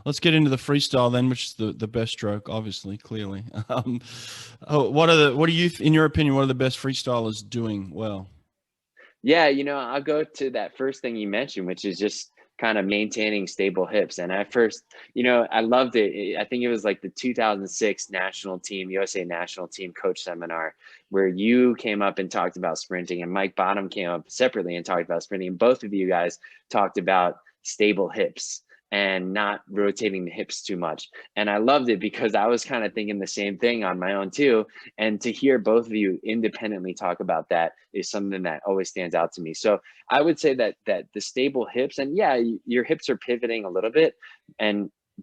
let's get into the freestyle then, which is the best stroke, obviously, clearly. What do you, in your opinion, what are the best freestylers doing well? Yeah, I'll go to that first thing you mentioned, which is just kind of maintaining stable hips. And at first, I loved it. I think it was like the 2006 national team, USA national team coach seminar, where you came up and talked about sprinting, and Mike Bottom came up separately and talked about sprinting. And both of you guys talked about stable hips and not rotating the hips too much. And I loved it because I was kind of thinking the same thing on my own too. And to hear both of you independently talk about that is something that always stands out to me. So I would say that the stable hips, and yeah, your hips are pivoting a little bit,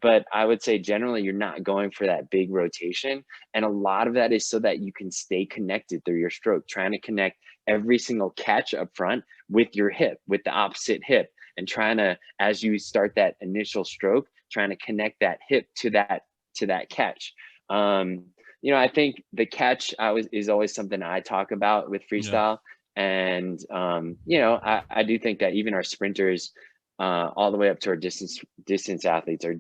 but I would say generally you're not going for that big rotation. And a lot of that is so that you can stay connected through your stroke, trying to connect every single catch up front with your hip, with the opposite hip, and trying to, as you start that initial stroke, trying to connect that hip to that catch. I think the catch is always something I talk about with Yeah. freestyle. And, I do think that even our sprinters, all the way up to our distance athletes are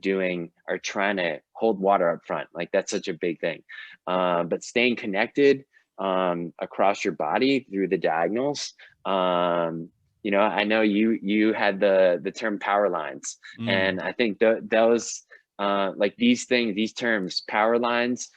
trying to hold water up front. Like that's such a big thing. But staying connected across your body through the diagonals. I know you had the term power lines, Mm. and I think those like these terms, power lines,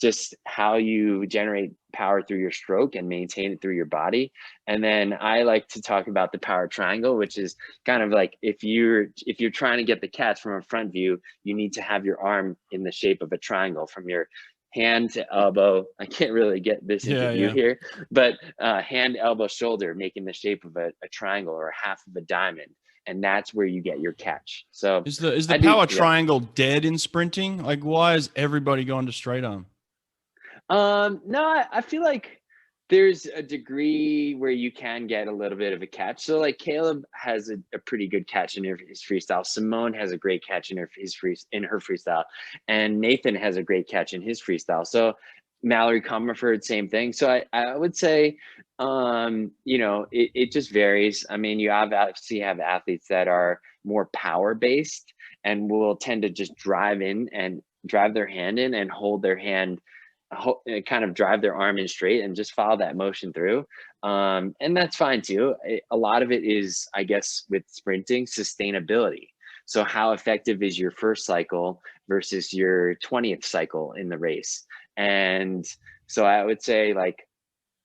just how you generate power through your stroke and maintain it through your body. And then I like to talk about the power triangle, which is kind of like if you're trying to get the catch from a front view, you need to have your arm in the shape of a triangle from your hand to elbow. I can't really get this into Yeah, view yeah. here, but hand, elbow, shoulder, making the shape of a triangle or a half of a diamond. And that's where you get your catch. So Is the I do, power yeah. triangle dead in sprinting? Like, why is everybody going to straight arm? No, I feel like there's a degree where you can get a little bit of a catch. So like Caleb has a pretty good catch in his freestyle. Simone has a great catch in her freestyle, and Nathan has a great catch in his freestyle. So Mallory Comerford, same thing. So I would say, it just varies. I mean, you obviously have athletes that are more power based and will tend to just drive their hand in and hold their hand, kind of drive their arm in straight and just follow that motion through. And that's fine too. A lot of it is, I guess, with sprinting, sustainability. So how effective is your first cycle versus your 20th cycle in the race? And so I would say, like,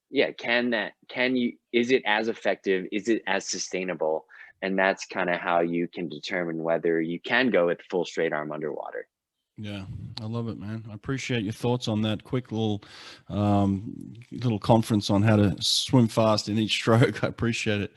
yeah, is it as effective? Is it as sustainable? And that's kind of how you can determine whether you can go with full straight arm underwater. Yeah, I love it, man. I appreciate your thoughts on that quick little conference on how to swim fast in each stroke. I appreciate it.